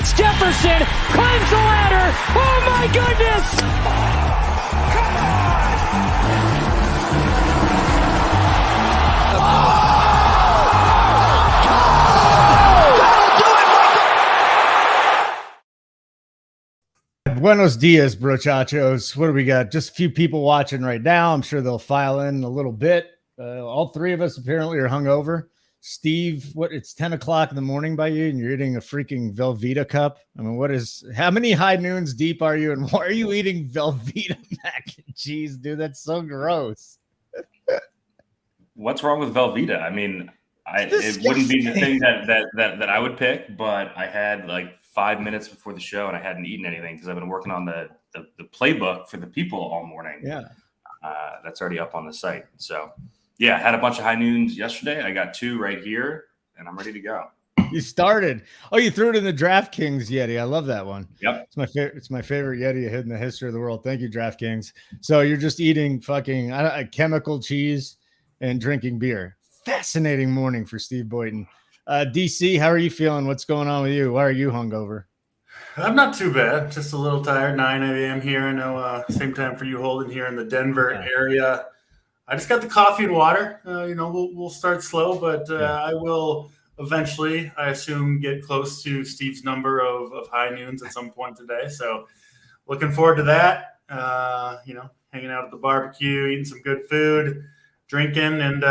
It's Jefferson, climbs the ladder. Oh my goodness! Come on! Buenos dias, brochachos. What do we got? Just a few people watching right now. I'm sure they'll file in a little bit. All three of us apparently are hungover. Steve, it's 10 o'clock in the morning by you, and you're eating a freaking Velveeta cup. I mean, how many high noons deep are you, and why are you eating Velveeta mac and cheese, dude? That's so gross. What's wrong with Velveeta? I mean, it wouldn't be the thing that I would pick, but I had like 5 minutes before the show, and I hadn't eaten anything because I've been working on the playbook for the people all morning. Yeah, that's already up on the site. So. Yeah, had a bunch of high noons yesterday. I got 2 right here, and I'm ready to go. You started. Oh, you threw it in the DraftKings Yeti. I love that one. Yep. It's my favorite Yeti hit in the history of the world. Thank you, DraftKings. So you're just eating fucking chemical cheese and drinking beer. Fascinating morning for Steve Boynton. DC, how are you feeling? What's going on with you? Why are you hungover? I'm not too bad. Just a little tired. 9 a.m. here. I know same time for you, Holden, here in the Denver area. I just got the coffee and water. We'll start slow, but I will eventually, I assume, get close to Steve's number of high noons at some point today. So looking forward to that. Hanging out at the barbecue, eating some good food, drinking, and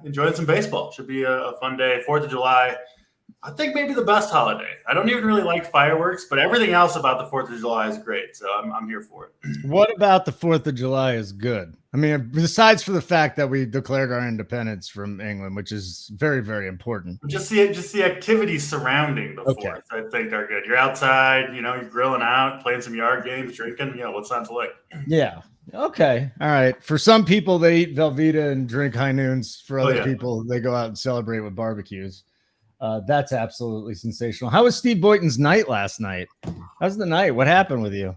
enjoying some baseball. Should be a fun day. 4th of July, I think maybe the best holiday. I don't even really like fireworks, but everything else about the 4th of July is great. So I'm here for it. What about the 4th of July is good? I mean, besides for the fact that we declared our independence from England, which is very, very important. Just the activities surrounding the 4th, I think, are good. You're outside, you're grilling out, playing some yard games, drinking. What's not to like? Yeah. Okay. All right. For some people, they eat Velveeta and drink high noons. For other people, they go out and celebrate with barbecues. That's absolutely sensational. How was Steve Boynton's night last night? How's the night? What happened with you?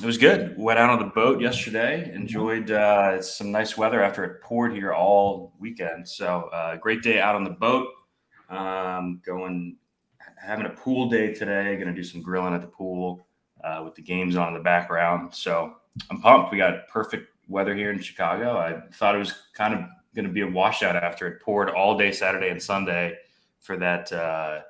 It was good. Went out on the boat yesterday. Enjoyed some nice weather after it poured here all weekend. So great day out on the boat. Having a pool day today. Going to do some grilling at the pool with the games on in the background. So I'm pumped. We got perfect weather here in Chicago. I thought it was kind of going to be a washout after it poured all day Saturday and Sunday for that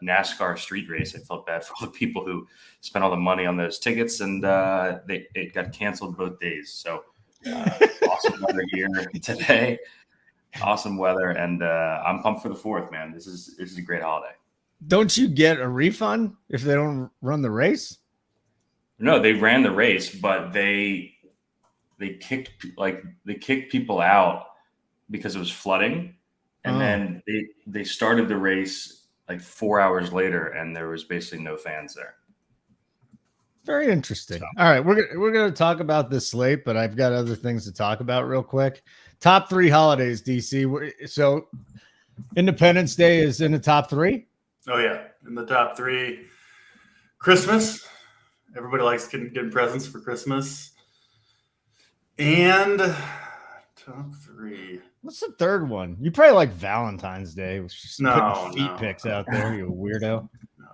NASCAR street race. I felt bad for all the people who spent all the money on those tickets, and it got canceled both days. So awesome weather here today. Awesome weather, and I'm pumped for the 4th, man. This is a great holiday. Don't you get a refund if they don't run the race? No, they ran the race, but they kicked people out because it was flooding. And then they started the race like 4 hours later, and there was basically no fans there. Very interesting. So. All right, we're gonna talk about this slate, but I've got other things to talk about real quick. Top 3 holidays, DC. So Independence Day is in the top 3. Oh yeah, in the top 3. Christmas. Everybody likes getting presents for Christmas. And top 3. What's the third one? You probably like Valentine's Day. Just putting feet pics out there, you weirdo. No.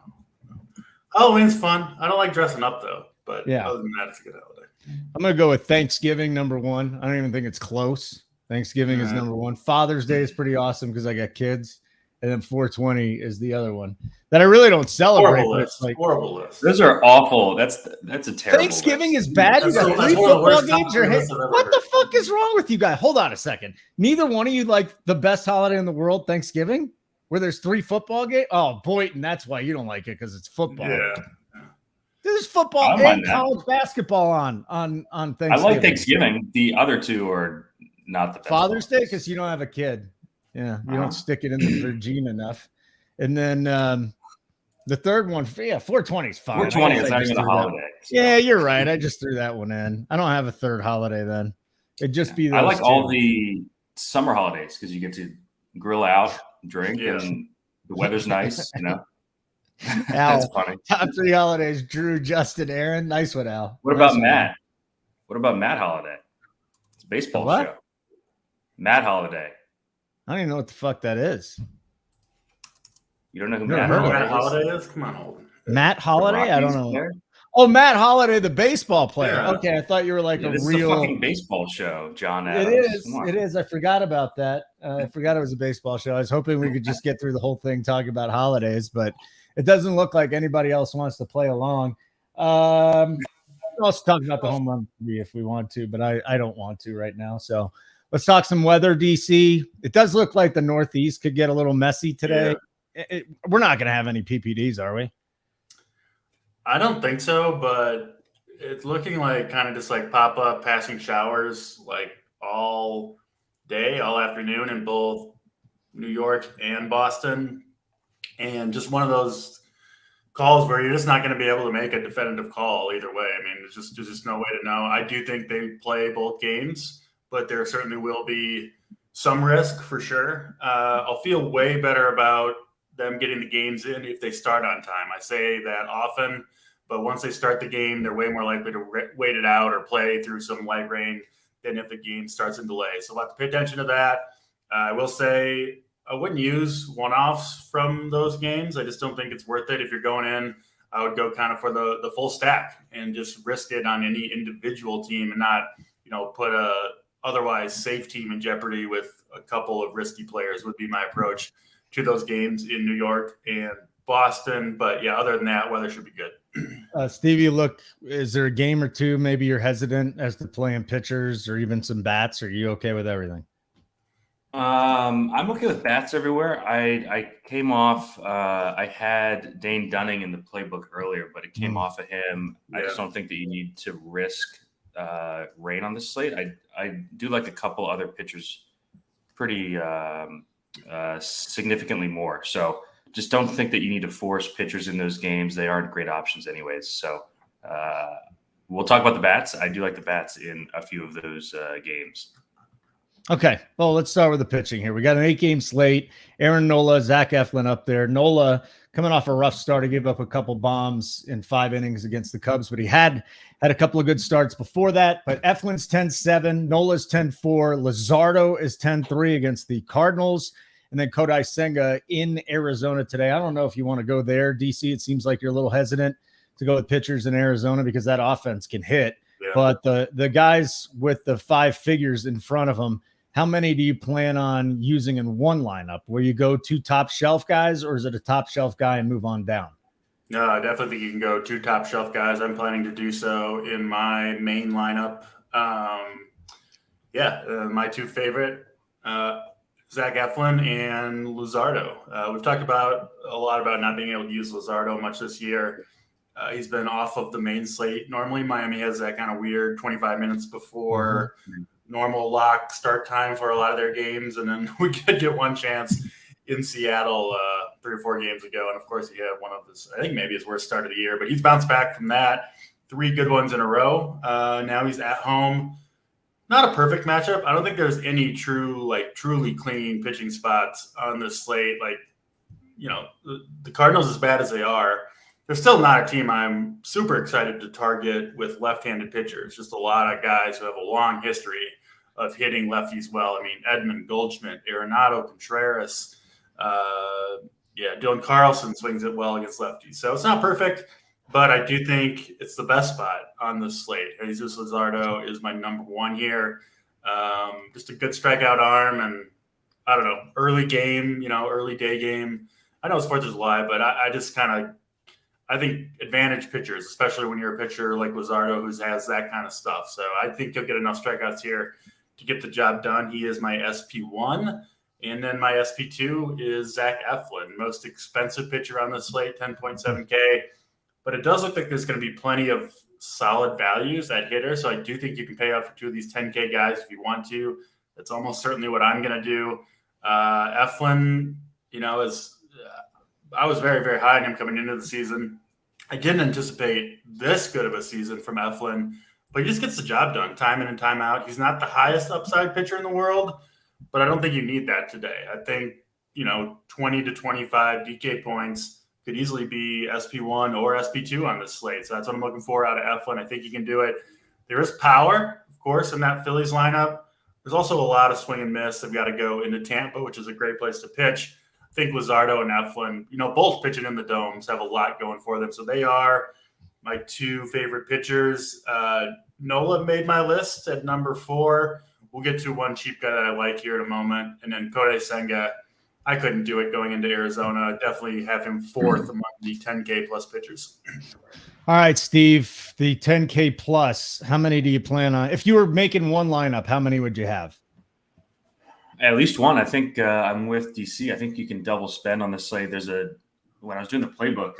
Halloween's fun. I don't like dressing up though, but other than that, it's a good holiday. I'm gonna go with Thanksgiving number 1. I don't even think it's close. Thanksgiving is number 1. Father's Day is pretty awesome because I got kids, and then 420 is the other one that I really don't celebrate. Horrible list. Those are awful. That's a terrible. Thanksgiving list. is bad. You got 3 football games. What the fuck is wrong with you guys? Hold on a second. Neither one of you like the best holiday in the world, Thanksgiving, where there's 3 football games. Oh, Boynton, that's why you don't like it because it's football. Yeah. There's football and college basketball on Thanksgiving. I like Thanksgiving. The other 2 are not the best. Father's Day because you don't have a kid. Yeah, you don't stick it in the Virgin enough. And then the third one, 420 is fine. 420 is not even a holiday. So. Yeah, you're right. I just threw that one in. I don't have a third holiday then. It'd just be those I like 2. all the summer holidays because you get to grill out, drink, and the weather's nice, Al, that's funny. Top 3 holidays, Drew, Justin, Aaron. Nice one, Al. What about Matt? What about Matt Holiday? It's a baseball show. Matt Holiday. I don't even know what the fuck that is. You don't know who Matt Holiday is? Come on, Holden. Matt Holliday? I don't Rockies know. player? Oh, Matt Holliday, the baseball player. Yeah. Okay, I thought you were like Yeah, a this is a real. fucking baseball show, John It Adams. Come is. on. It is. I forgot about that. I forgot it was a baseball show. I was hoping we could just get through the whole thing talking about holidays, but it doesn't look like anybody else wants to play along. We'll also talk about the home run if we want to, but I don't want to right now. So let's talk some weather, DC. It does look like the Northeast could get a little messy today. Yeah. We're not going to have any PPDs, are we? I don't think so, but it's looking like kind of just like pop-up passing showers like all day, all afternoon in both New York and Boston. And just one of those calls where you're just not going to be able to make a definitive call either way. I mean, there's just no way to know. I do think they play both games, but there certainly will be some risk for sure. I'll feel way better about them getting the games in if they start on time. I say that often, but once they start the game, they're way more likely to wait it out or play through some light rain than if the game starts in delay. So we'll have to pay attention to that. I will say I wouldn't use one-offs from those games. I just don't think it's worth it. If you're going in, I would go kind of for the full stack and just risk it on any individual team and not, put a otherwise safe team in jeopardy with a couple of risky players would be my approach to those games in New York and Boston. But yeah, other than that, weather should be good. Stevie, look, is there a game or two maybe you're hesitant as to playing pitchers or even some bats? Or are you okay with everything? I'm okay with bats everywhere. I came off. I had Dane Dunning in the playbook earlier, but it came off of him. Yeah. I just don't think that you need to risk rain on this slate. I do like a couple other pitchers pretty significantly more. So just don't think that you need to force pitchers in those games. They aren't great options anyways. So we'll talk about the bats. I do like the bats in a few of those games. Okay, well, let's start with the pitching here. We got an 8-game slate. Aaron Nola, Zach Eflin up there. Nola coming off a rough start. He gave up a couple bombs in 5 innings against the Cubs, but he had a couple of good starts before that. But Eflin's 10-7, Nola's 10-4, Luzardo is 10-3 against the Cardinals, and then Kodai Senga in Arizona today. I don't know if you want to go there, DC. It seems like you're a little hesitant to go with pitchers in Arizona because that offense can hit. Yeah. But the guys with the 5 figures in front of them, how many do you plan on using in one lineup? Will you go 2 top shelf guys, or is it a top shelf guy and move on down? No, I definitely think you can go 2 top shelf guys. I'm planning to do so in my main lineup. My 2 favorite, Zach Eflin and Luzardo. We've talked a lot about not being able to use Luzardo much this year. He's been off of the main slate. Normally, Miami has that kind of weird 25 minutes before normal lock start time for a lot of their games, and then we could get one chance in Seattle 3 or 4 games ago, and of course he had one of his, I think maybe his worst start of the year, but he's bounced back from that. 3 good ones in a row. Now he's at home. Not a perfect matchup. I don't think there's any truly clean pitching spots on this slate. The Cardinals, as bad as they are, they're still not a team I'm super excited to target with left-handed pitchers. Just a lot of guys who have a long history of hitting lefties well. I mean, Edmund, Goldschmidt, Arenado, Contreras. Dylan Carlson swings it well against lefties. So it's not perfect, but I do think it's the best spot on this slate. Jesus Luzardo is my number 1 here. Just a good strikeout arm, and I don't know, early game, early day game. I know it's 4th of July, but I think advantage pitchers, especially when you're a pitcher like Luzardo who has that kind of stuff. So I think he'll get enough strikeouts here to get the job done. He is my SP1. And then my SP2 is Zach Eflin, most expensive pitcher on the slate, 10.7K. But it does look like there's going to be plenty of solid values at hitter. So I do think you can pay out for 2 of these 10K guys if you want to. That's almost certainly what I'm going to do. Eflin, I was very, very high on him coming into the season. I didn't anticipate this good of a season from Eflin, but he just gets the job done time in and time out. He's not the highest upside pitcher in the world, but I don't think you need that today. I think, 20 to 25 DK points could easily be SP1 or SP2 on this slate. So that's what I'm looking for out of Eflin. I think he can do it. There is power, of course, in that Phillies lineup. There's also a lot of swing and miss. They've got to go into Tampa, which is a great place to pitch. think Luzardo and Eflin, both pitching in the domes, have a lot going for them. So they are my two favorite pitchers. Nola made my list at number 4. We'll get to one cheap guy that I like here in a moment. And then Kodai Senga, I couldn't do it going into Arizona. Definitely have him 4th among the 10K plus pitchers. All right, Steve, the 10K plus, how many do you plan on? If you were making one lineup, how many would you have? At least one. I think I'm with DC. I think you can double spend on this slate. When I was doing the playbook,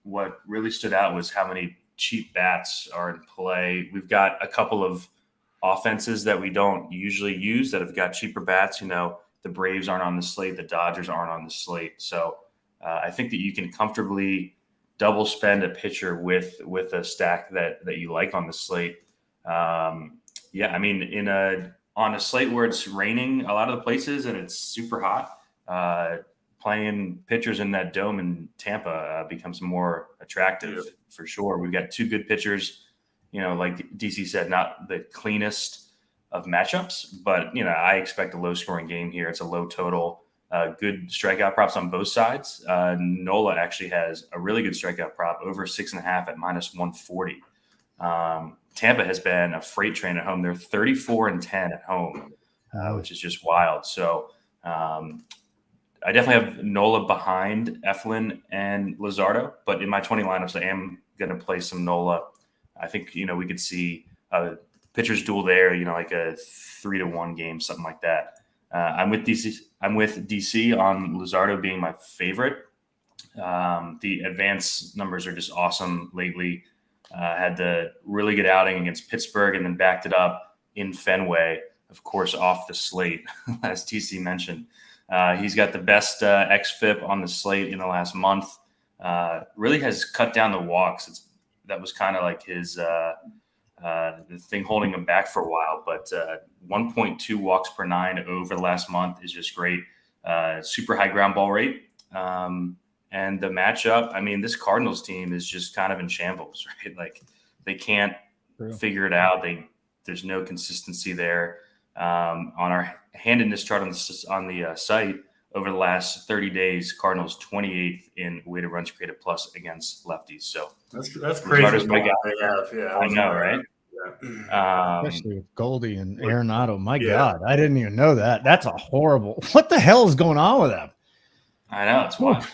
what really stood out was how many cheap bats are in play. We've got a couple of offenses that we don't usually use that have got cheaper bats. The Braves aren't on the slate. The Dodgers aren't on the slate. So I think that you can comfortably double spend a pitcher with a stack that you like on the slate. On a slate where it's raining a lot of the places and it's super hot, playing pitchers in that dome in Tampa becomes more attractive for sure. We've got 2 good pitchers, like DC said, not the cleanest of matchups, but I expect a low scoring game here. It's a low total, good strikeout props on both sides. Nola actually has a really good strikeout prop, over 6.5 at -140. Tampa has been a freight train at home. They're 34-10 at home, which is just wild. So I definitely have Nola behind Eflin and Luzardo, but in my 20 lineups, I am going to play some Nola. I think, we could see a pitcher's duel there, like a 3-1 game, something like that. I'm with DC on Luzardo being my favorite. The advance numbers are just awesome lately. Had the really good outing against Pittsburgh and then backed it up in Fenway, of course, off the slate, as TC mentioned. He's got the best xFIP on the slate in the last month. Really has cut down the walks. That was kind of like his the thing holding him back for a while. But 1.2 walks per 9 over the last month is just great. Super high ground ball rate. And the matchup, this Cardinals team is just kind of in shambles, right? Like they can't figure it out. There's no consistency there. On our handedness chart on the site over the last 30 days, Cardinals 28th in weighted runs created plus against lefties. So that's crazy. My guy. I know, right? Yeah. Especially with Goldie and Arenado. My God, I didn't even know that. That's a horrible. What the hell is going on with them? I know, it's wild.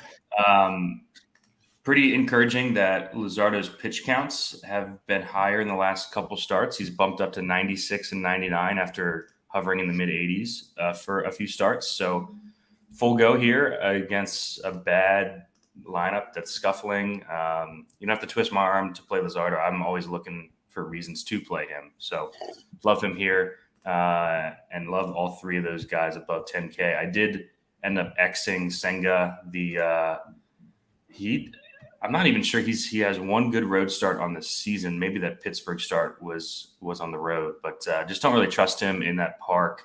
Pretty encouraging that Luzardo's pitch counts have been higher in the last couple starts. He's bumped up to 96 and 99 after hovering in the mid 80s for a few starts. So full go here against a bad lineup that's scuffling. You don't have to twist my arm to play Luzardo. I'm always looking for reasons to play him. So love him here and love all 3 of those guys above 10K. I did end up Xing Senga. I'm not even sure he has one good road start on the season. Maybe that Pittsburgh start was on the road, but just don't really trust him in that park.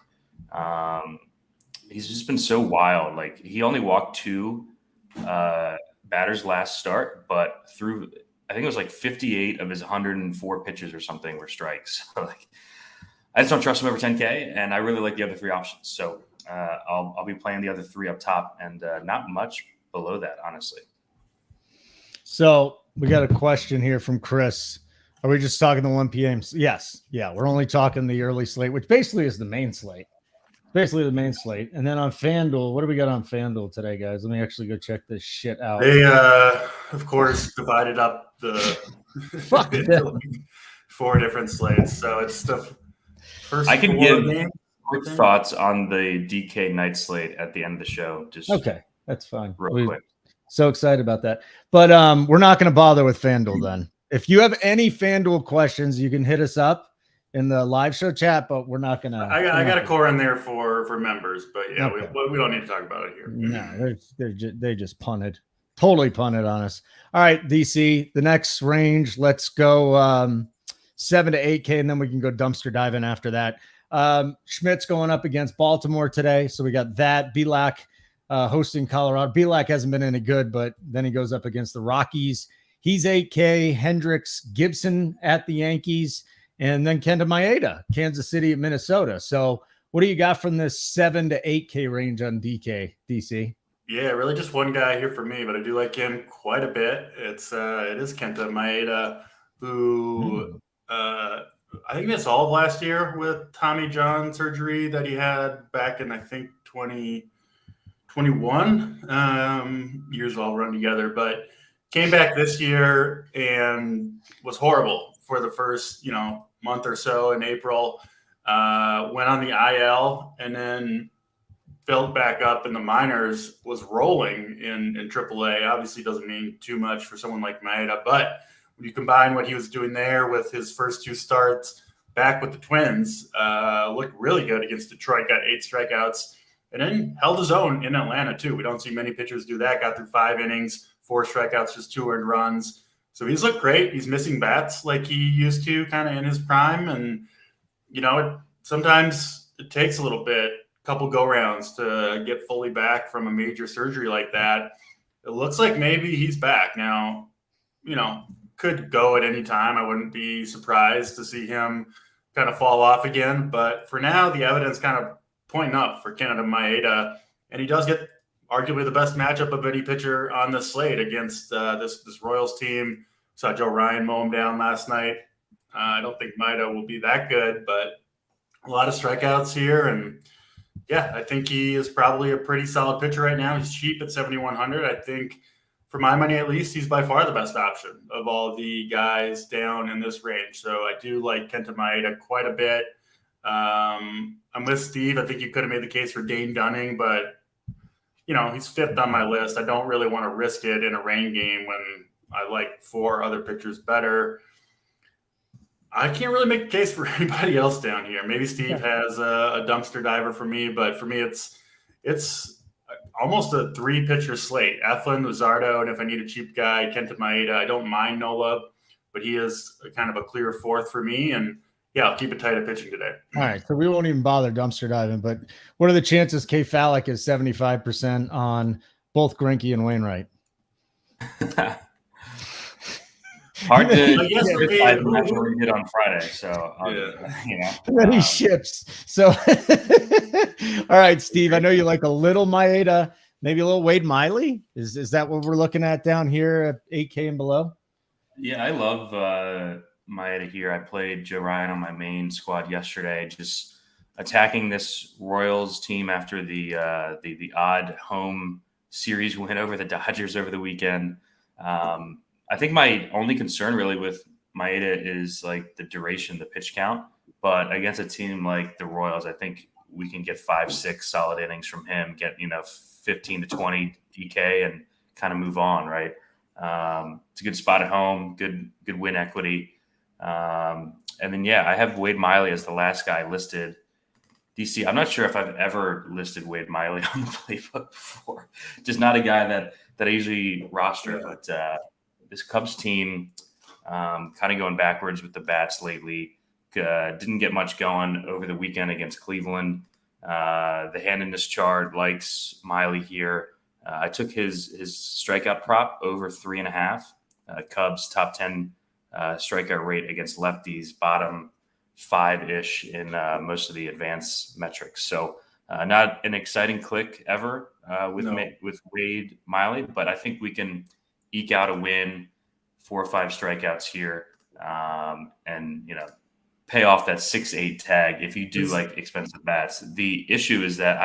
He's just been so wild. Like he only walked 2 batters last start, but through I think it was like 58 of his 104 pitches or something were strikes. I just don't trust him over 10K, and I really like the other 3 options. So I'll be playing the other 3 up top and not much below that, honestly. So we got a question here from Chris. Are we just talking the 1 p.m.? Yes. Yeah, we're only talking the early slate, which basically is the main slate. Basically the main slate. And then on FanDuel, what do we got on FanDuel today, guys? Let me actually go check this shit out. They, of course, divided up the 4 different slates. So it's the first I can give quick thoughts on the DK night slate at the end of the show. Just okay, that's fine. Real quick. So excited about that. But we're not going to bother with FanDuel then. If you have any FanDuel questions, you can hit us up in the live show chat, but we're not going to. I got a core in there for members, but yeah, okay. we don't need to talk about it here. No, they just punted. Totally punted on us. All right, DC, the next range, let's go 7 to 8K, and then we can go dumpster diving after that. Schmidt's going up against Baltimore today, so we got that. Belak hosting Colorado. Belak hasn't been any good, but then he goes up against the Rockies. He's 8K. Hendricks, Gibson at the Yankees, and then Kenta Maeda, Kansas City at Minnesota. So What do you got from this 7 to 8K range on DC? Yeah, really just one guy here for me, but I do like him quite a bit. It is Kenta Maeda, who I think missed all of last year with Tommy John surgery that he had back in, I think, 2021. Years all run together, but came back this year and was horrible for the first, month or so in April. Went on the IL and then built back up in the minors, was rolling in AAA. Obviously doesn't mean too much for someone like Maeda, but when you combine what he was doing there with his first 2 starts back with the Twins, looked really good against Detroit, got 8 strikeouts, and then held his own in Atlanta too. We don't see many pitchers do that. Got through 5 innings, 4 strikeouts, just 2 earned runs. So he's looked great. He's missing bats like he used to kind of in his prime. And, sometimes it takes a little bit, a couple go-rounds to get fully back from a major surgery like that. It looks like maybe he's back. Now, could go at any time. I wouldn't be surprised to see him kind of fall off again. But for now, the evidence kind of pointing up for Kenta Maeda. And he does get arguably the best matchup of any pitcher on the slate against this Royals team. Saw Joe Ryan mow him down last night. I don't think Maeda will be that good, but a lot of strikeouts here. And yeah, I think he is probably a pretty solid pitcher right now. He's cheap at 7,100. I think for my money, at least, he's by far the best option of all the guys down in this range. So I do like Kenta Maeda quite a bit. I'm with Steve. I think you could have made the case for Dane Dunning, but he's 5th on my list. I don't really want to risk it in a rain game when I like 4 other pitchers better. I can't really make a case for anybody else down here. Maybe Steve has a dumpster diver for me, but for me, it's almost a 3-pitcher slate. Eflin, Luzardo, and if I need a cheap guy, Kenta Maeda. I don't mind Nola, but he is kind of a clear 4th for me. And yeah, I'll keep it tight at pitching today. All right, so we won't even bother dumpster diving, but what are the chances K Fallick is 75% on both Greinke and Wainwright? Hard to decide after what he did on Friday. So, Then he ships. So, all right, Steve, I know you like a little Maeda, maybe a little Wade Miley. Is that what we're looking at down here at 8K and below? Yeah, I love Maeda here. I played Joe Ryan on my main squad yesterday, just attacking this Royals team after the odd home series win over the Dodgers over the weekend. I think my only concern really with Maeda is like the duration, the pitch count. But against a team like the Royals, I think we can get 5-6 solid innings from him, get 15 to 20 DK, and kind of move on. Right? It's a good spot at home, good win equity. And then I have Wade Miley as the last guy listed. DC, I'm not sure if I've ever listed Wade Miley on the playbook before. Just not a guy that I usually roster, but. This Cubs team kind of going backwards with the bats lately. Didn't get much going over the weekend against Cleveland. The hand in this chart likes Miley here. I took his strikeout prop over 3.5. Cubs top 10 strikeout rate against lefties, bottom 5-ish in most of the advanced metrics. So not an exciting click ever with Wade Miley, but I think we can eke out a win, 4 or 5 strikeouts here, and pay off that 6-8 tag if you do like expensive bats. The issue is that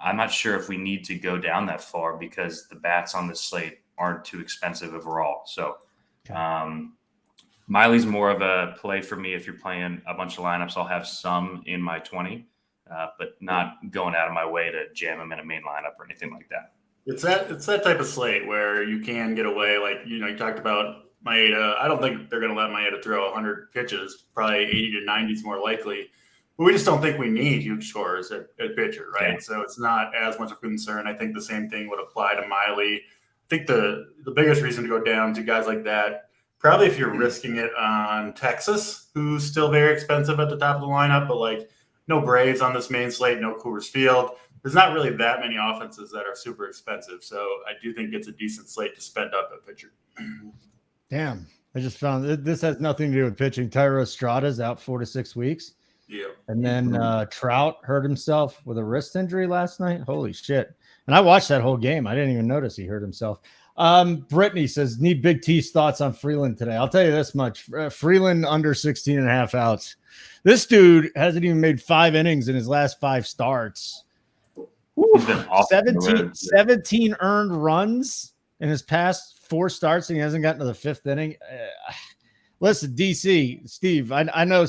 I'm not sure if we need to go down that far because the bats on this slate aren't too expensive overall. So Miley's more of a play for me if you're playing a bunch of lineups. I'll have some in my 20, but not going out of my way to jam him in a main lineup or anything like that. It's that type of slate where you can get away. Like, you talked about Maeda. I don't think they're going to let Maeda throw 100 pitches. Probably 80 to 90 is more likely. But we just don't think we need huge scores at pitcher, right? Yeah. So it's not as much of a concern. I think the same thing would apply to Miley. I think the biggest reason to go down to guys like that, probably if you're risking it on Texas, who's still very expensive at the top of the lineup, but like no Braves on this main slate, no Coors Field. There's not really that many offenses that are super expensive. So I do think it's a decent slate to spend up at pitcher. Damn. I just found this has nothing to do with pitching. Tyro Estrada's out 4 to 6 weeks. Yeah. And then Trout hurt himself with a wrist injury last night. Holy shit. And I watched that whole game. I didn't even notice he hurt himself. Brittany says, need Big T's thoughts on Freeland today. I'll tell you this much. Freeland under 16 and a half outs. This dude hasn't even made 5 innings in his last 5 starts. He's been awesome. 17 earned runs in his past 4 starts, and he hasn't gotten to the 5th inning. Listen, DC, Steve, I know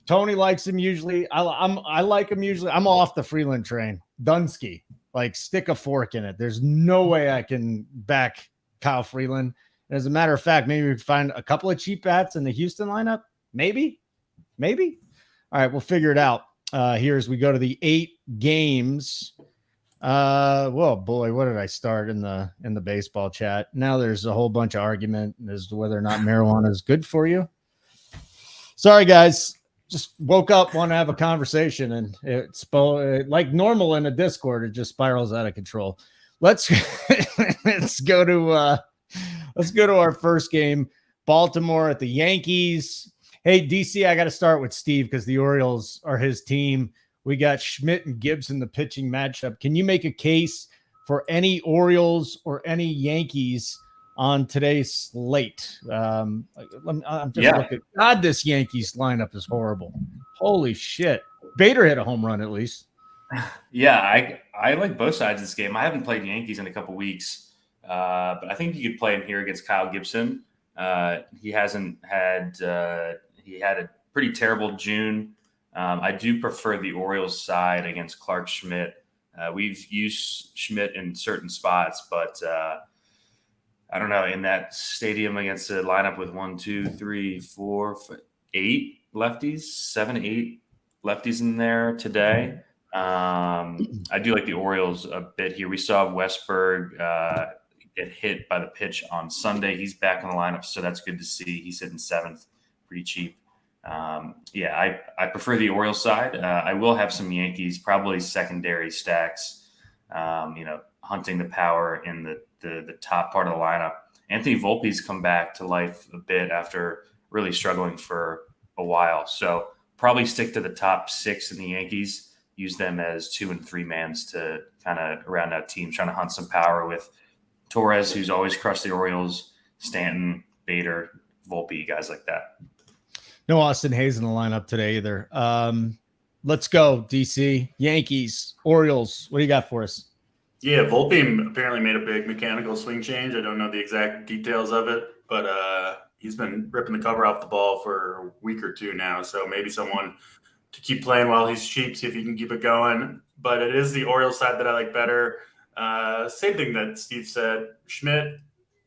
Tony likes him usually. I like him usually. I'm off the Freeland train. Dunsky, like stick a fork in it. There's no way I can back Kyle Freeland. And as a matter of fact, maybe we can find a couple of cheap bats in the Houston lineup. Maybe. All right, we'll figure it out. Here as we go to the 8 games. Well, boy, what did I start in the baseball chat? Now there's a whole bunch of argument as to whether or not marijuana is good for you. Sorry, guys. Just woke up, want to have a conversation, and it's like normal in a Discord. It just spirals out of control. Let's go to our first game. Baltimore at the Yankees. Hey, DC, I got to start with Steve because the Orioles are his team. We got Schmidt and Gibbs in the pitching matchup. Can you make a case for any Orioles or any Yankees on today's slate? I'm just looking. God, this Yankees lineup is horrible. Holy shit. Bader hit a home run at least. Yeah, I like both sides of this game. I haven't played Yankees in a couple weeks, but I think you could play him here against Kyle Gibson. He had a pretty terrible June. I do prefer the Orioles side against Clark Schmidt. We've used Schmidt in certain spots, but I don't know, in that stadium against a lineup with 8 lefties, 7, 8 lefties in there today. I do like the Orioles a bit here. We saw Westberg get hit by the pitch on Sunday. He's back in the lineup, so that's good to see. He's sitting 7th, pretty cheap. I prefer the Orioles side. I will have some Yankees, probably secondary stacks, hunting the power in the top part of the lineup. Anthony Volpe's come back to life a bit after really struggling for a while. So probably stick to the top 6 in the Yankees, use them as 2 and 3 mans to kind of round out teams, trying to hunt some power with Torres, who's always crushed the Orioles, Stanton, Bader, Volpe, guys like that. No Austin Hayes in the lineup today either. Let's go, DC. Yankees, Orioles. What do you got for us? Yeah, Volpe apparently made a big mechanical swing change. I don't know the exact details of it, but he's been ripping the cover off the ball for a week or 2 now. So maybe someone to keep playing while he's cheap, see if he can keep it going. But it is the Orioles side that I like better. Same thing that Steve said. Schmidt,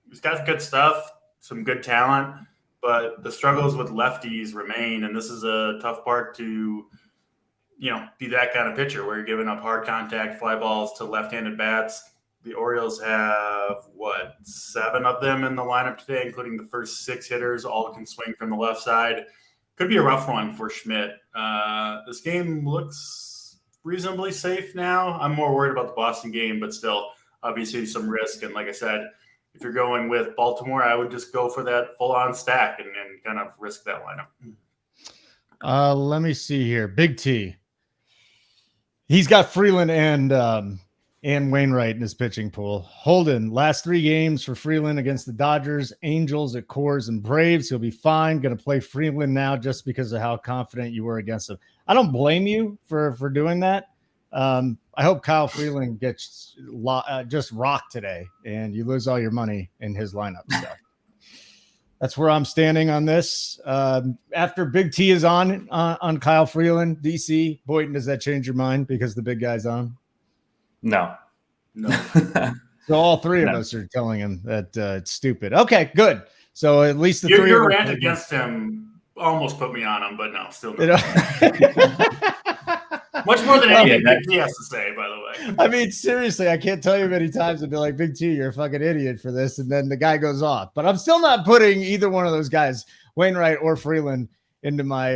he's got good stuff, some good talent, but the struggles with lefties remain. And this is a tough part to, be that kind of pitcher where you're giving up hard contact fly balls to left-handed bats. The Orioles have, 7 of them in the lineup today, including the first 6 hitters. All can swing from the left side. Could be a rough one for Schmidt. This game looks reasonably safe now. I'm more worried about the Boston game, but still, obviously some risk. And like I said, if you're going with Baltimore, I would just go for that full-on stack and kind of risk that lineup. Let me see here. Big T. He's got Freeland and Wainwright in his pitching pool. Holden, last 3 games for Freeland against the Dodgers, Angels, at Coors, and Braves. He'll be fine. Going to play Freeland now just because of how confident you were against him. I don't blame you for doing that. I hope Kyle Freeland gets just rocked today and you lose all your money in his lineup. So that's where I'm standing on this. After Big T is on Kyle Freeland, DC, Boynton, does that change your mind because the big guy's on? No. So all 3 of us are telling him that it's stupid. Okay, good. So at least the 3 of us. Your rant against him almost put me on him, but no, still no. Much more than anything Big T has to say, by the way. I mean, seriously, I can't tell you many times I'd be like, Big T, you're a fucking idiot for this. And then the guy goes off. But I'm still not putting either one of those guys, Wainwright or Freeland, into my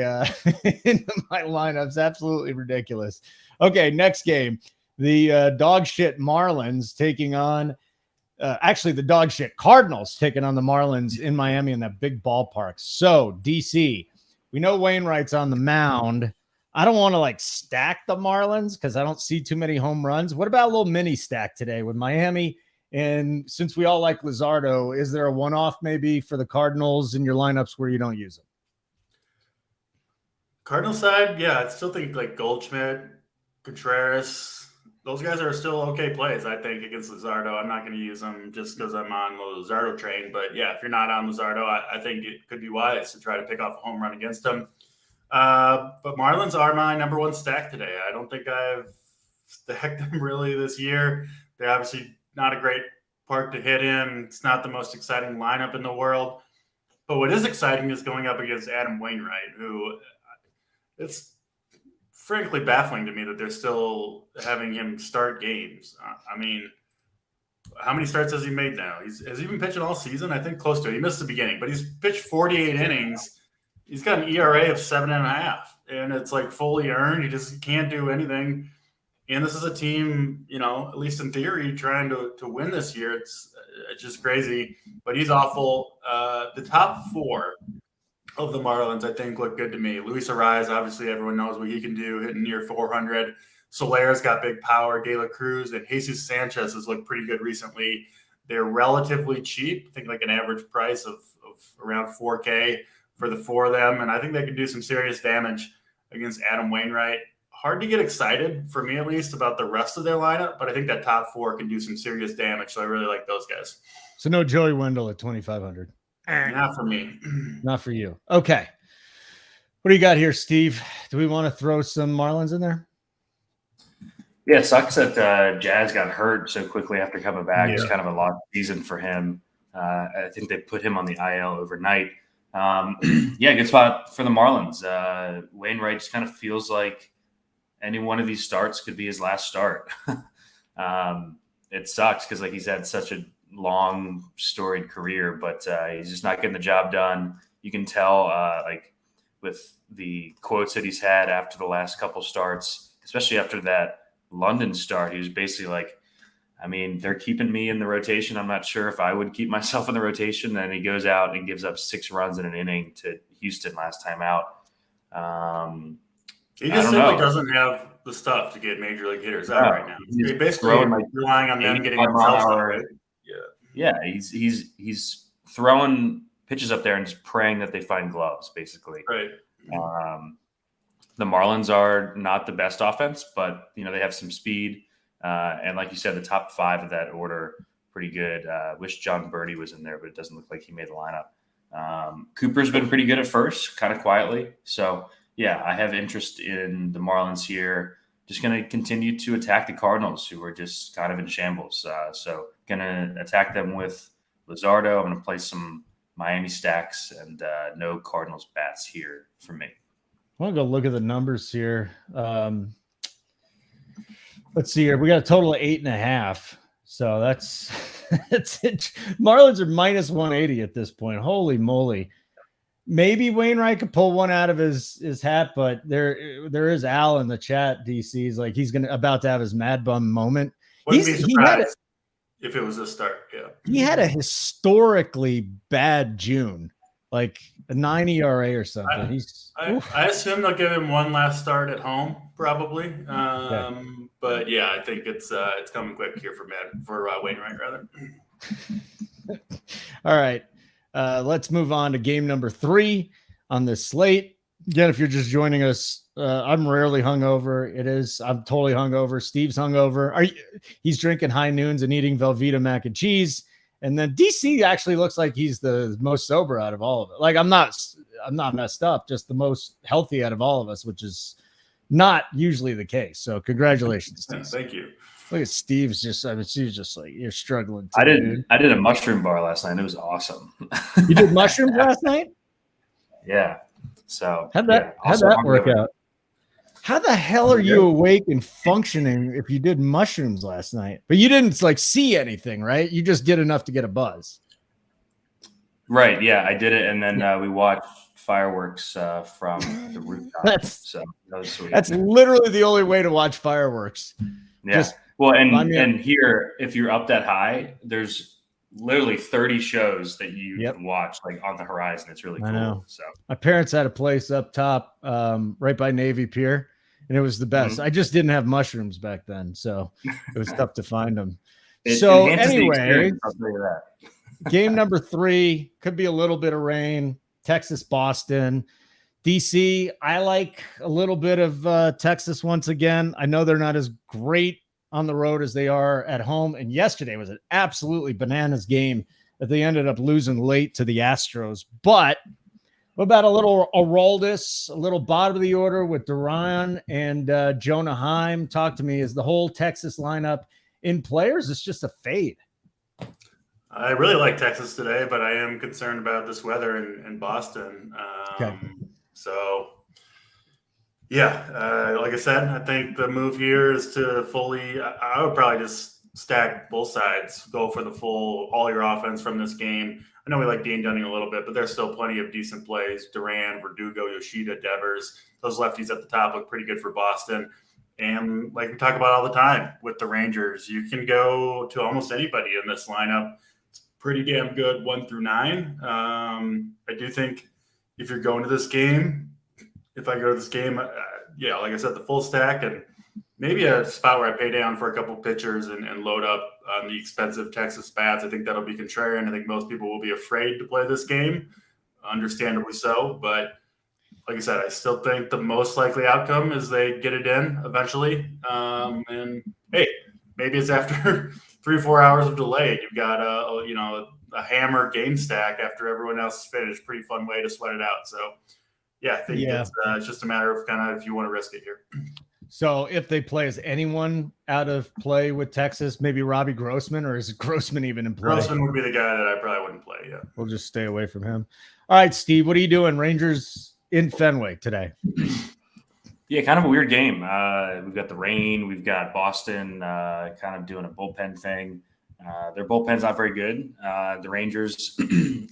lineups. Absolutely ridiculous. Okay, next game. The dog shit Marlins taking on the dog shit Cardinals taking on the Marlins in Miami in that big ballpark. So, DC, we know Wainwright's on the mound. I don't want to like stack the Marlins because I don't see too many home runs. What about a little mini stack today with Miami? And since we all like Luzardo, is there a one-off maybe for the Cardinals in your lineups where you don't use them? Cardinal side, yeah, I still think like Goldschmidt, Contreras, those guys are still okay plays, I think, against Luzardo. I'm not going to use them just because I'm on the Luzardo train. But yeah, if you're not on Luzardo, I think it could be wise to try to pick off a home run against him. But Marlins are my number one stack today. I don't think I've stacked them really this year. They're obviously not a great park to hit in. It's not the most exciting lineup in the world. But what is exciting is going up against Adam Wainwright, who it's frankly baffling to me that they're still having him start games. I mean, how many starts has he made now? Has he been pitching all season? I think close to it. He missed the beginning, but he's pitched 48 innings. He's got an ERA of 7.5, and it's like fully earned. He just can't do anything. And this is a team, at least in theory, trying to win this year. It's just crazy, but he's awful. The top four of the Marlins, I think, look good to me. Luis Arraez, obviously, everyone knows what he can do, hitting near 400. Solaire's got big power. De La Cruz and Jesus Sanchez has looked pretty good recently. They're relatively cheap. I think like an average price of around $4K for the four of them, and I think they can do some serious damage against Adam Wainwright. Hard to get excited, for me at least, about the rest of their lineup, but I think that top four can do some serious damage, so I really like those guys. So no Joey Wendell at 2,500. Not for me. Not for you. Okay. What do you got here, Steve? Do we want to throw some Marlins in there? Yeah, it sucks that Jazz got hurt so quickly after coming back. Yeah. It's kind of a lost season for him. I think they put him on the IL overnight. Good spot for the Marlins. Wainwright just kind of feels like any one of these starts could be his last start. It sucks because he's had such a long storied career, but he's just not getting the job done. You can tell with the quotes that he's had after the last couple starts, especially after that London start, he was basically like, they're keeping me in the rotation. I'm not sure if I would keep myself in the rotation. Then he goes out and gives up 6 runs in an inning to Houston last time out. He just simply doesn't have the stuff to get major league hitters out right now. He's basically relying on them getting themselves out. Right? Yeah, he's throwing pitches up there and just praying that they find gloves, basically. Right. The Marlins are not the best offense, but they have some speed. And like you said, the top 5 of that order, pretty good. Wish John Birdie was in there, but it doesn't look like he made the lineup. Cooper's been pretty good at first, kind of quietly. So, yeah, I have interest in the Marlins here. Just going to continue to attack the Cardinals, who are just kind of in shambles. So going to attack them with Luzardo. I'm going to play some Miami stacks and no Cardinals bats here for me. I want to go look at the numbers here. Let's see here. We got a total of 8.5. So that's it. Marlins are minus 180 at this point. Holy moly. Maybe Wainwright could pull one out of his hat, but there is Al in the chat. DC's like he's about to have his mad bum moment. Wouldn't be surprised if it was a start. Yeah, he had a historically bad June, like a 9 ERA or something. I assume they'll give him one last start at home, probably. Okay. But yeah, I think it's coming quick here for Wainwright rather. All right. Let's move on to game number 3 on this slate. Again, if you're just joining us, I'm rarely hungover. I'm totally hungover. Steve's hungover. He's drinking high noons and eating Velveeta mac and cheese. And then DC actually looks like he's the most sober out of all of it. Like I'm not messed up, just the most healthy out of all of us, which is not usually the case. So congratulations, Steve. Thank you. Look at Steve's Steve's just like, you're struggling. I did a mushroom bar last night. It was awesome. You did mushrooms last night? Yeah. So how'd that work out? How the hell are you awake and functioning if you did mushrooms last night? But you didn't see anything, right? You just did enough to get a buzz. Right. Yeah, I did it. And then we watched fireworks from the rooftop. That was sweet. That's literally the only way to watch fireworks. Yeah. And here, if you're up that high, there's literally 30 shows that you can watch like on the horizon. It's really cool. So my parents had a place up top, right by Navy Pier, and it was the best. I just didn't have mushrooms back then, so it was tough to find them. So anyway, game number 3 could be a little bit of rain. Texas, Boston, DC. I like a little bit of Texas once again. I know they're not as great on the road as they are at home. And yesterday was an absolutely bananas game that they ended up losing late to the Astros. But what about a little Aroldis, a little bottom of the order with Duran and Jonah Heim? Talk to me. Is the whole Texas lineup in players? It's just a fade. I really like Texas today, but I am concerned about this weather in Boston. So, yeah, like I said, I think the move here is to fully – I would probably just stack both sides, go for the full all your offense from this game. I know we like Dean Dunning a little bit, but there's still plenty of decent plays. Duran, Verdugo, Yoshida, Devers. Those lefties at the top look pretty good for Boston. And like we talk about all the time with the Rangers, you can go to almost anybody in this lineup. It's pretty damn good 1 through 9. I do think if you're going to this game, like I said, the full stack and maybe a spot where I pay down for a couple pitchers and load up on the expensive Texas bats. I think that'll be contrarian. I think most people will be afraid to play this game, understandably so. But like I said, I still think the most likely outcome is they get it in eventually. And hey, maybe it's after 3 or 4 hours of delay and you've got a hammer game stack after everyone else is finished. Pretty fun way to sweat it out. So yeah, I think it's just a matter of kind of if you want to risk it here. So if they play, is anyone out of play with Texas? Maybe Robbie Grossman, or is Grossman even in play? Grossman would be the guy that I probably wouldn't play. Yeah, we'll just stay away from him. All right, Steve, what are you doing? Rangers in Fenway today. Yeah, kind of a weird game. We've got the rain. We've got Boston kind of doing a bullpen thing. Their bullpen's not very good. The Rangers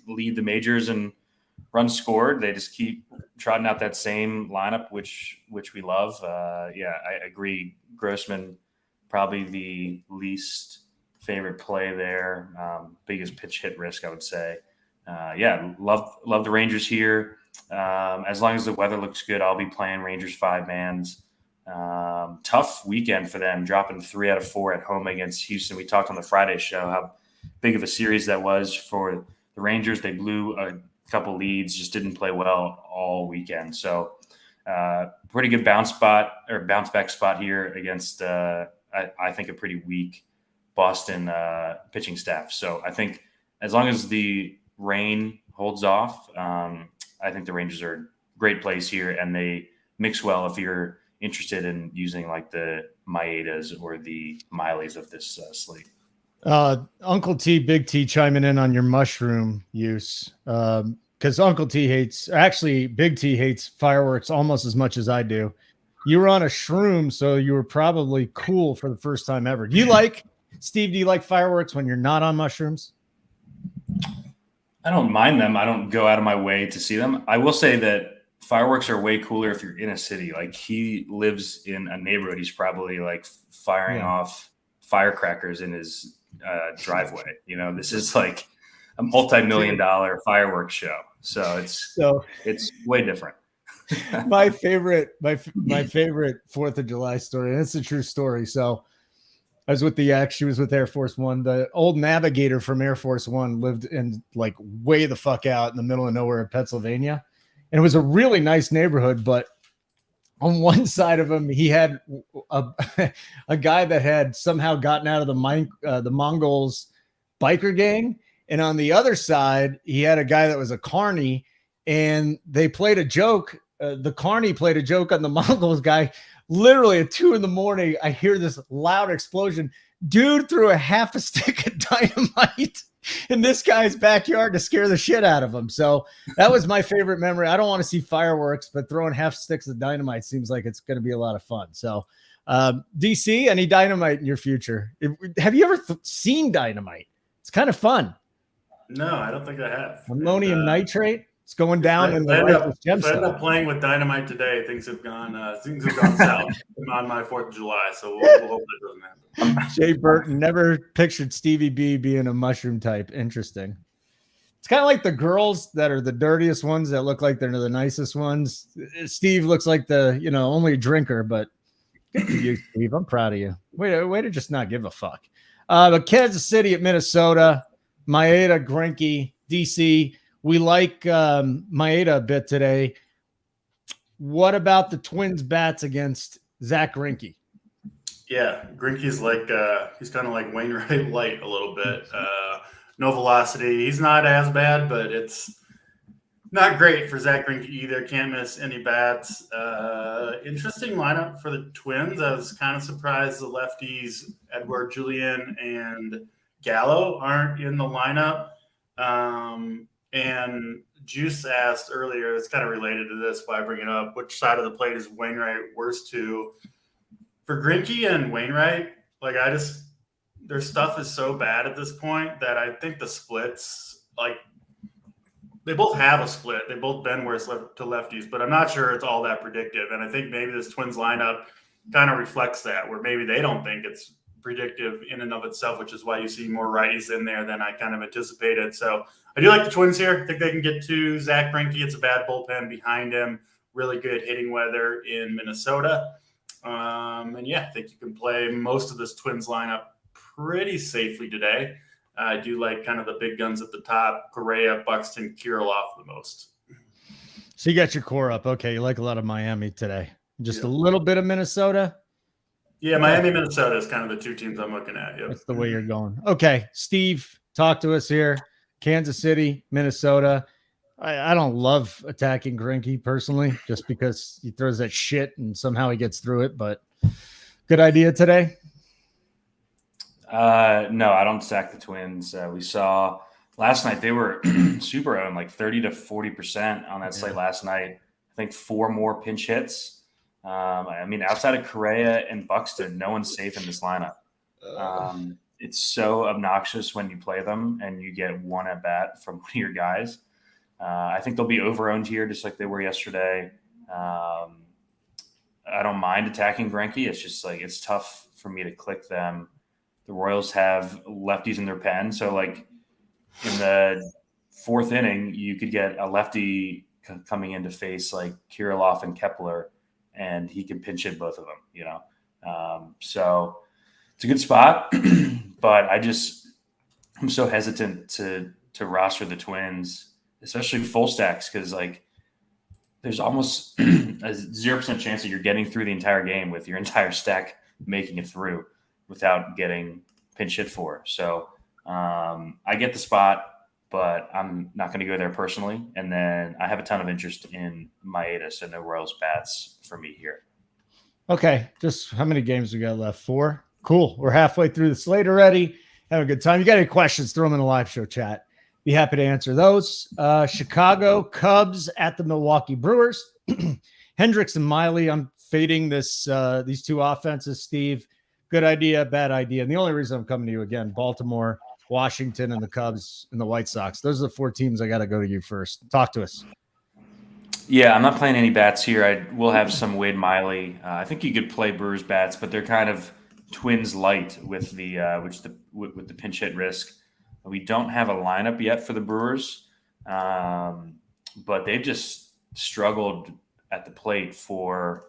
lead the majors in runs scored. They just keep trotting out that same lineup, which we love. I agree. Grossman, probably the least favorite play there. Biggest pitch hit risk, I would say. Love the Rangers here. As long as the weather looks good, I'll be playing Rangers 5-mans. Tough weekend for them, dropping 3 out of 4 at home against Houston. We talked on the Friday show how big of a series that was for the Rangers. They blew a couple leads, just didn't play well all weekend. So pretty good bounce back spot here against I think a pretty weak Boston pitching staff. So I think as long as the rain holds off, I think the Rangers are a great place here, and they mix well if you're interested in using like the Maedas or the Mileys of this slate. Uncle T, Big T chiming in on your mushroom use. Because Big T hates fireworks almost as much as I do. You were on a shroom, so you were probably cool for the first time ever. Do you like fireworks when you're not on mushrooms? I don't mind them. I don't go out of my way to see them. I will say that fireworks are way cooler if you're in a city. Like, he lives in a neighborhood. He's probably like firing off firecrackers in his driveway. This is like a multi-million-dollar fireworks show. So it's way different. my favorite 4th of July story, and it's a true story. So I was with the ex. She was with Air Force One. The old navigator from Air Force One lived in like way the fuck out in the middle of nowhere in Pennsylvania. And it was a really nice neighborhood, but on one side of him, he had a guy that had somehow gotten out of the Mongols biker gang. And on the other side, he had a guy that was a carny, and they played a joke. The carny played a joke on the Mongols guy. Literally at 2 a.m, I hear this loud explosion. Dude threw a half a stick of dynamite in this guy's backyard to scare the shit out of him. So that was my favorite memory. I don't want to see fireworks, but throwing half sticks of dynamite seems like it's going to be a lot of fun. So DC, any dynamite in your future? Have you ever seen dynamite? It's kind of fun. No, I don't think I have. Ammonium nitrate. It's going down in the Righteous If I end up playing with Dynamite today, things have gone south on my 4th of July. So we'll hope that doesn't happen. Jay Burton never pictured Stevie B being a mushroom type. Interesting. It's kind of like the girls that are the dirtiest ones that look like they're the nicest ones. Steve looks like the, only drinker, but good for you, Steve. I'm proud of you. Way to just not give a fuck. But Kansas City at Minnesota, Maeda, Greinke, DC. We like Maeda a bit today. What about the Twins bats against Zach Greinke? Yeah, Greinke's he's kind of like Wainwright light a little bit. No velocity. He's not as bad, but it's not great for Zach Greinke either. Can't miss any bats. Interesting lineup for the Twins. I was kind of surprised the lefties, Edward Julian and Gallo, aren't in the lineup. And Juice asked earlier, it's kind of related to this, why I bring it up, which side of the plate is Wainwright worse to? For Greinke and Wainwright, their stuff is so bad at this point that I think the splits, they both have a split. They both bend worse to lefties, but I'm not sure it's all that predictive. And I think maybe this Twins lineup kind of reflects that, where maybe they don't think it's predictive in and of itself, which is why you see more righties in there than I kind of anticipated. So I do like the Twins here. I think they can get to Zach Greinke. It's a bad bullpen behind him. Really good hitting weather in Minnesota. And yeah, I think you can play most of this Twins lineup pretty safely today. I do like kind of the big guns at the top, Correa, Buxton, Kirilloff the most. So you got your core up. Okay, you like a lot of Miami today. Just a little bit of Minnesota? Yeah, Miami, Minnesota is kind of the two teams I'm looking at. Yep. That's the way you're going. Okay, Steve, talk to us here. Kansas City, Minnesota. I don't love attacking Greinke personally, just because he throws that shit and somehow he gets through it. But good idea today. No, I don't stack the Twins. We saw last night they were super owned, like 30 to 40% on that slate last night. I think 4 more pinch hits. Outside of Correa and Buxton, no one's safe in this lineup. It's so obnoxious when you play them and you get one at bat from one of your guys. I think they'll be over-owned here just like they were yesterday. I don't mind attacking Greinke. It's just it's tough for me to click them. The Royals have lefties in their pen. So in the 4th inning, you could get a lefty coming in to face Kirilloff and Kepler, and he can pinch hit both of them, so it's a good spot, but I'm so hesitant to roster the Twins, especially full stacks, because there's almost a 0% chance that you're getting through the entire game with your entire stack making it through without getting pinch hit for. So I get the spot, but I'm not going to go there personally. And then I have a ton of interest in Maeda, so no Royals bats for me here. Okay, just how many games we got left? 4? Cool. We're halfway through the slate already. Have a good time. You got any questions, throw them in the live show chat. Be happy to answer those. Chicago Cubs at the Milwaukee Brewers. Hendricks and Miley. I'm fading these 2 offenses, Steve. Good idea, bad idea. And the only reason I'm coming to you again, Baltimore, Washington, and the Cubs and the White Sox. Those are the 4 teams I got to go to you first. Talk to us. Yeah, I'm not playing any bats here. I will have some Wade Miley. I think you could play Brewers bats, but they're kind of Twins light with the with the pinch hit risk. We don't have a lineup yet for the Brewers, but they've just struggled at the plate for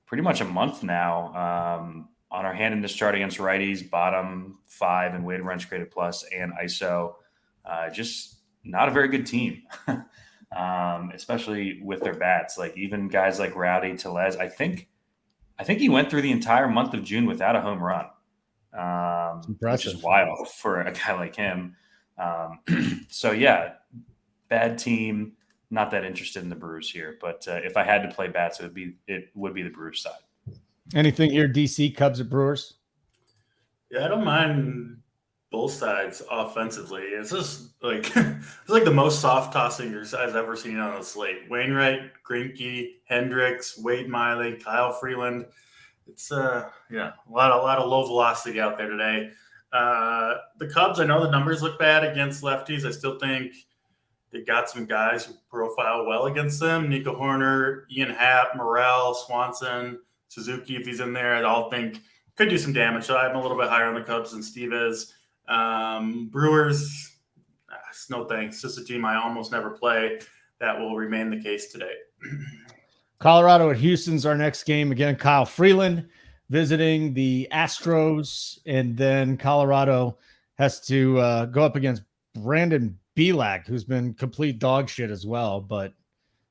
pretty much a month now. On our hand in this chart against righties, bottom 5 in weighted runs created plus and ISO. Just not a very good team, especially with their bats. Even guys like Rowdy, Tellez, I think he went through the entire month of June without a home run, which is wild for a guy like him. So yeah, bad team. Not that interested in the Brewers here, but if I had to play bats, it would be the Brewers side. Anything here, DC, Cubs, or Brewers? Yeah, I don't mind both sides offensively. It's just it's the most soft tossing I've ever seen on the slate. Wainwright, Greinke, Hendricks, Wade Miley, Kyle Freeland. It's a lot of low velocity out there today. The Cubs, I know the numbers look bad against lefties. I still think They got some guys who profile well against them. Nico Horner, Ian Happ, Morrell, Swanson, Suzuki, if he's in there, I all think could do some damage. So I'm a little bit higher on the Cubs than Steve is. Brewers, no thanks. Just a team I almost never play. That will remain the case today. Colorado at Houston's our next game. Again, Kyle Freeland visiting the Astros, and then Colorado has to go up against Brandon Belak, who's been complete dog shit as well. But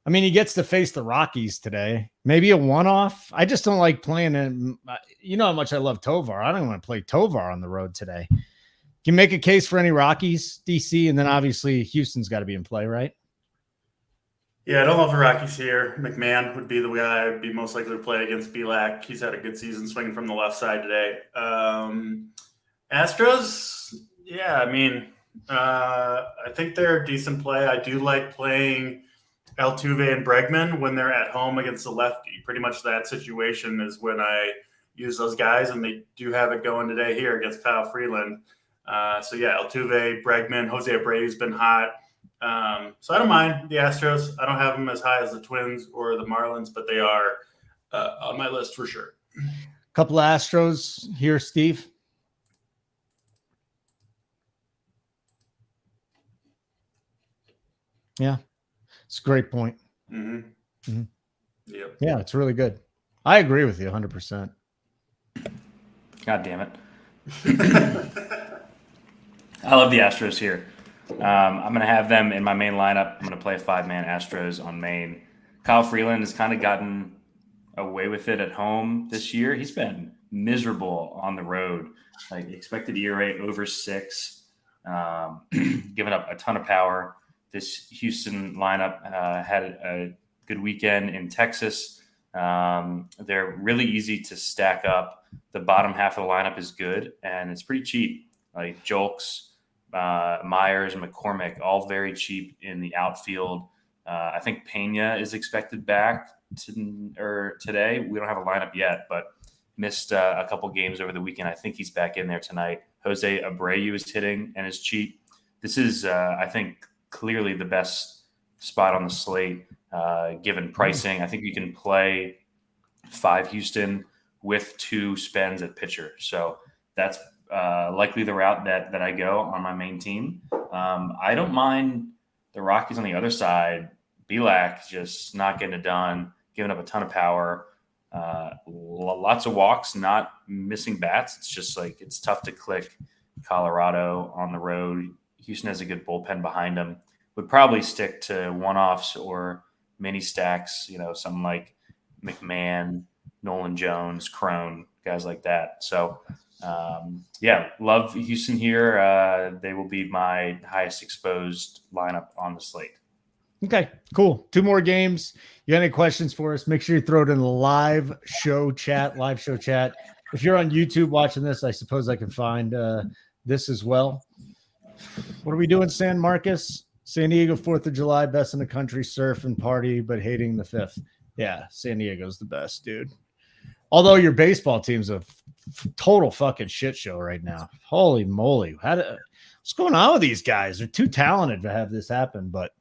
I mean, he gets to face the Rockies today. Maybe a one-off. I just don't like playing him. You know how much I love Tovar. I don't want to play Tovar on the road today. Can you make a case for any Rockies, DC? And then obviously Houston's got to be in play, right? Yeah, I don't love the Rockies here. McMahon would be the guy I'd be most likely to play against Belak. He's had a good season swinging from the left side today. Astros, yeah, I mean, I think they're a decent play. I do like playing Altuve and Bregman when they're at home against the lefty. Pretty much that situation is when I use those guys, and they do have it going today here against Kyle Freeland. So, yeah, Altuve, Bregman, Jose Abreu's been hot. So I don't mind the Astros. I don't have them as high as the Twins or the Marlins, but they are on my list for sure. Couple of Astros here, Steve. Yeah, it's a great point. Mm-hmm. Mm-hmm. Yep. Yeah, it's really good. I agree with you 100%. God damn it. I love the Astros here. I'm going to have them in my main lineup. I'm going to play a 5-man Astros on main. Kyle Freeland has kind of gotten away with it at home this year. He's been miserable on the road. Like expected ERA over 6, giving up a ton of power. This Houston lineup had a good weekend in Texas. They're really easy to stack up. The bottom half of the lineup is good, and it's pretty cheap. Like Jolks, Myers, and McCormick, all very cheap in the outfield. I think Pena is expected back today. We don't have a lineup yet, but missed a couple games over the weekend. I think he's back in there tonight. Jose Abreu is hitting and is cheap. This is, I think, clearly the best spot on the slate, given pricing. I think you can play 5 Houston with 2 spends at pitcher. So that's likely the route that I go on my main team. I don't mind the Rockies on the other side. Belak just not getting it done, giving up a ton of power, lots of walks, not missing bats. It's just like it's tough to click Colorado on the road. Houston has a good bullpen behind them. Would probably stick to one-offs or mini stacks, something like McMahon, Nolan Jones, Crone, guys like that. So, love Houston here. They will be my highest exposed lineup on the slate. Okay, cool. 2 more games. You got any questions for us? Make sure you throw it in the live show chat. If you're on YouTube watching this, I suppose I can find this as well. What are we doing, San Marcos? San Diego, 4th of July, best in the country, surf and party, but hating the 5th. Yeah, San Diego's the best, dude. Although your baseball team's a total fucking shit show right now. Holy moly. What's going on with these guys? They're too talented to have this happen, but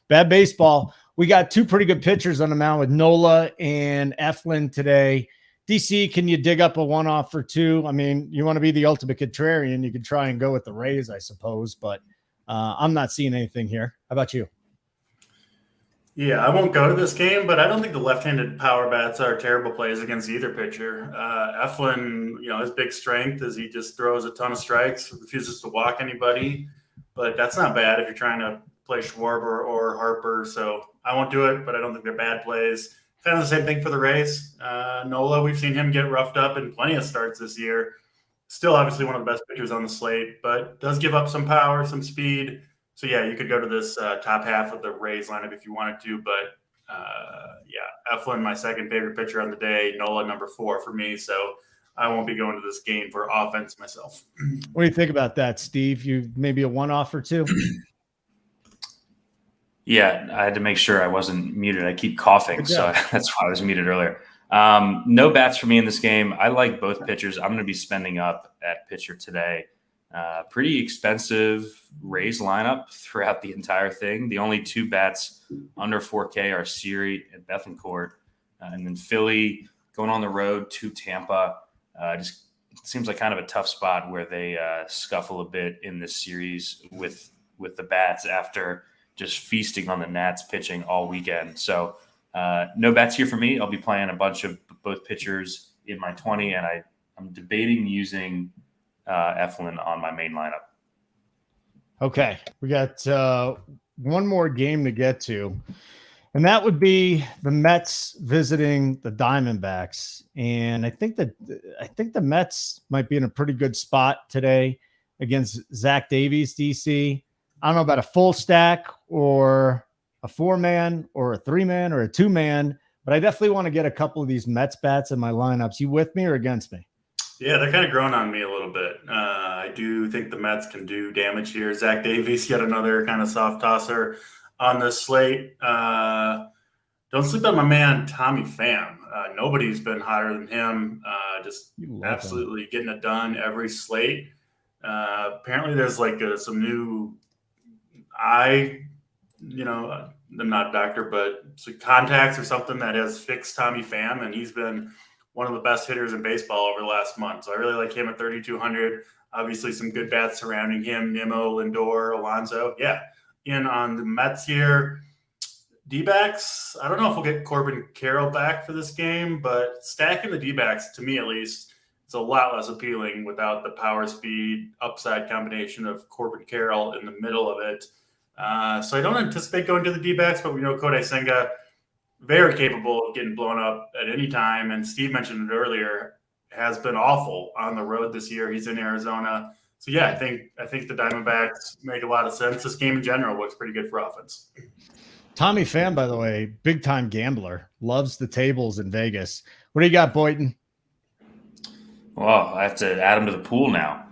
bad baseball. We got 2 pretty good pitchers on the mound with Nola and Eflin today. DC, can you dig up a one-off or 2? I mean, you want to be the ultimate contrarian, you could try and go with the Rays, I suppose, but I'm not seeing anything here. How about you? Yeah, I won't go to this game, but I don't think the left-handed power bats are terrible plays against either pitcher. Eflin, his big strength is he just throws a ton of strikes, refuses to walk anybody, but that's not bad if you're trying to play Schwarber or Harper. So I won't do it, but I don't think they're bad plays. Kind of the same thing for the Rays. Nola, we've seen him get roughed up in plenty of starts this year. Still obviously one of the best pitchers on the slate, but does give up some power, some speed. So, yeah, you could go to this top half of the Rays lineup if you wanted to. But, Eflin, my second favorite pitcher on the day. Nola, number 4 for me. So I won't be going to this game for offense myself. What do you think about that, Steve? You maybe a one-off or 2? Yeah, I had to make sure I wasn't muted. I keep coughing, so that's why I was muted earlier. No bats for me in this game. I like both pitchers. I'm going to be spending up at pitcher today. Pretty expensive Rays lineup throughout the entire thing. The only two bats under 4K are Siri and Bethancourt. And then Philly going on the road to Tampa. Just seems like kind of a tough spot where they scuffle a bit in this series with the bats after just feasting on the Nats pitching all weekend. So no bats here for me. I'll be playing a bunch of both pitchers in my 20, and I'm debating using Eflin on my main lineup. Okay, we got one more game to get to, and that would be the Mets visiting the Diamondbacks. And I think the Mets might be in a pretty good spot today against Zach Davies, DC. I don't know about a full stack or a 4-man or a 3-man or a 2-man, but I definitely want to get a couple of these Mets bats in my lineups. You with me or against me? Yeah, they're kind of growing on me a little bit. I do think the Mets can do damage here. Zach Davies, yet another kind of soft tosser on the slate. Don't sleep on my man, Tommy Pham. Nobody's been hotter than him. Just absolutely getting it done every slate. Apparently there's like some new I'm not a doctor, but some contacts or something that has fixed Tommy Pham, and he's been one of the best hitters in baseball over the last month. So I really like him at 3,200. Obviously some good bats surrounding him, Nimmo, Lindor, Alonso. Yeah. In on the Mets here, D-backs, I don't know if we'll get Corbin Carroll back for this game, but stacking the D-backs, to me at least, it's a lot less appealing without the power speed upside combination of Corbin Carroll in the middle of it. So I don't anticipate going to the D-backs, but we know Kodai Senga, very capable of getting blown up at any time. And Steve mentioned it earlier, has been awful on the road this year. He's in Arizona. So yeah, I think the Diamondbacks make a lot of sense. This game in general looks pretty good for offense. Tommy Pham, by the way, big time gambler, loves the tables in Vegas. What do you got, Boyton? Well, I have to add him to the pool now.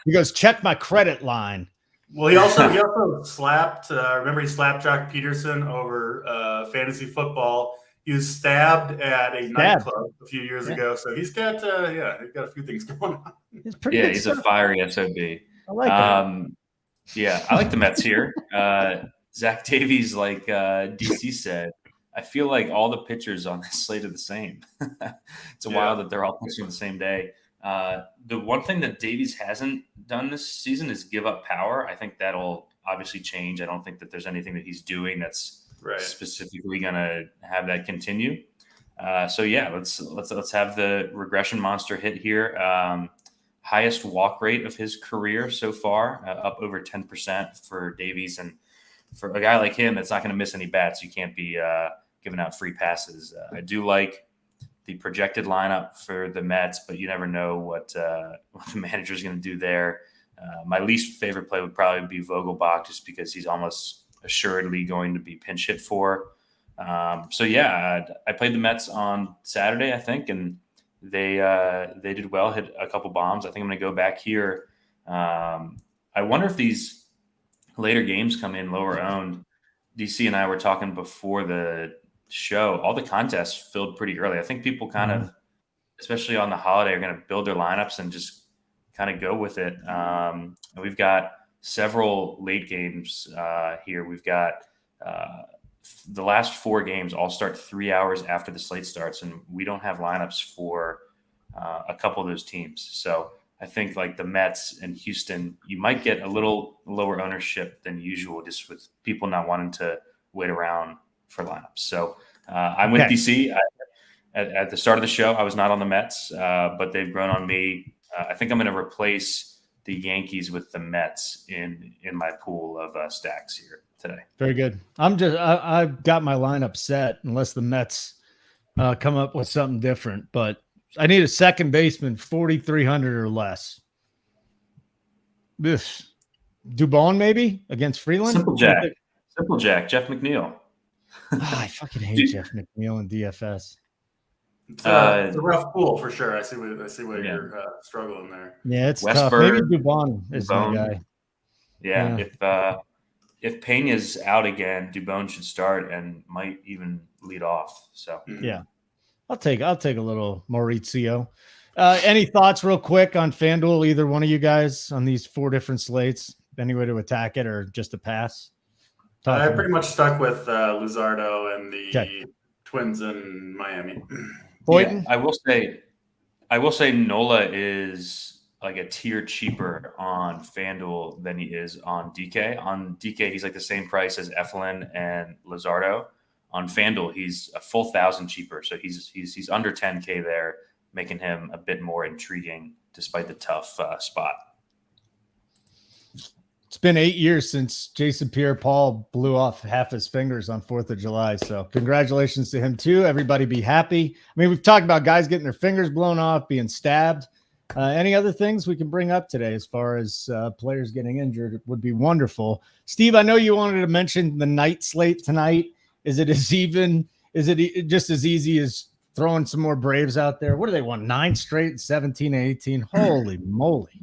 He goes, check my credit line. Well, he also slapped. Remember, he slapped Jock Peterson over fantasy football. He was stabbed at a nightclub a few years ago. So he's got, he's got a few things going on. He's a fiery SOB. I like that. Yeah, I like the Mets here. Zach Davies, like DC said, I feel like all the pitchers on this slate are the same. It's wild that they're all pitching the same day. The one thing that Davies hasn't done this season is give up power. I think that'll obviously change. I don't think that there's anything that he's doing that's specifically going to have that continue. Let's have the regression monster hit here. Highest walk rate of his career so far, up over 10% for Davies. And for a guy like him, that's not going to miss any bats. You can't be giving out free passes. I do like the projected lineup for the Mets, but you never know what the manager is going to do there. My least favorite play would probably be Vogelbach, just because he's almost assuredly going to be pinch hit for. I played the Mets on Saturday, I think, and they did well, hit a couple bombs. I think I'm going to go back here. I wonder if these later games come in lower owned. DC and I were talking before the show, all the contests filled pretty early. I think people kind of, especially on the holiday, are going to build their lineups and just kind of go with it. And we've got several late games here. We've got the last 4 games all start 3 hours after the slate starts, and we don't have lineups for a couple of those teams. So I think like the Mets and Houston, you might get a little lower ownership than usual, just with people not wanting to wait around for lineups. So I'm with DC. At the start of the show, I was not on the Mets, but they've grown on me. I think I'm going to replace the Yankees with the Mets in my pool of stacks here today. Very good. I've got my lineup set unless the Mets come up with something different, but I need a second baseman, 4,300 or less. Dubon maybe against Freeland? Simple Jack, Jeff McNeil. I fucking hate Jeff McNeil in DFS. It's a rough pool for sure. I see where you're struggling there. Yeah, it's Westberg, tough. Maybe Dubon is my guy. Yeah. If Pena's out again, Dubon should start and might even lead off. So yeah, I'll take a little Maurizio. Any thoughts real quick on FanDuel, either one of you guys, on these 4 different slates? Any way to attack it or just a pass? I pretty much stuck with Luzardo and the Okay. Twins in Miami. Boyden? Yeah, I will say Nola is like a tier cheaper on FanDuel than he is on DK. On DK, he's like the same price as Eflin and Luzardo. On FanDuel, he's a full 1,000 cheaper. So he's under 10K there, making him a bit more intriguing despite the tough spot. It's been 8 years since Jason Pierre-Paul blew off half his fingers on 4th of July. So congratulations to him too. Everybody be happy. I mean, we've talked about guys getting their fingers blown off, being stabbed. Any other things we can bring up today as far as players getting injured would be wonderful. Steve, I know you wanted to mention the night slate tonight. Is it just as easy as throwing some more Braves out there? What do they want? 9 straight, 17, 18. Holy moly.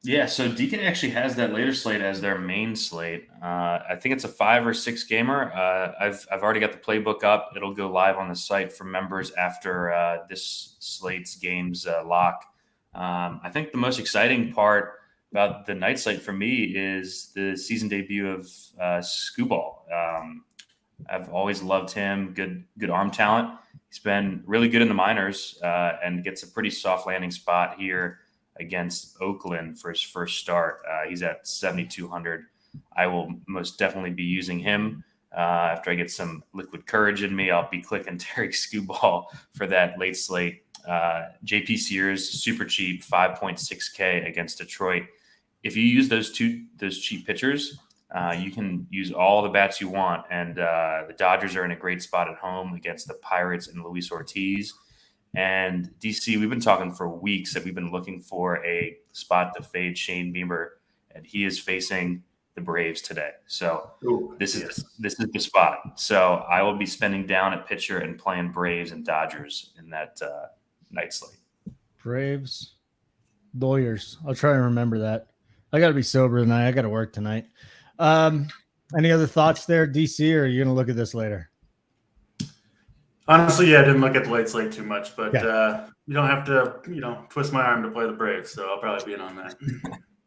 Yeah, so DK actually has that later slate as their main slate. I think it's a 5 or 6 gamer. I've already got the playbook up. It'll go live on the site for members after this slate's games lock. I think the most exciting part about the night slate for me is the season debut of Skubal. I've always loved him. Good arm talent. He's been really good in the minors and gets a pretty soft landing spot here against Oakland for his first start. He's at 7,200. I will most definitely be using him. After I get some liquid courage in me, I'll be clicking Derek Skubal for that late slate. JP Sears, super cheap, 5.6K against Detroit. If you use those cheap pitchers, you can use all the bats you want. And the Dodgers are in a great spot at home against the Pirates and Luis Ortiz. And DC, we've been talking for weeks that we've been looking for a spot to fade Shane Bieber, and he is facing the Braves today. So this is the spot. So I will be spending down at pitcher and playing Braves and Dodgers in that night slate. Braves, lawyers. I'll try and remember that. I got to be sober tonight. I got to work tonight. Any other thoughts there, DC, or are you going to look at this later? Honestly, yeah, I didn't look at the late slate too much, but you don't have to, twist my arm to play the Braves, so I'll probably be in on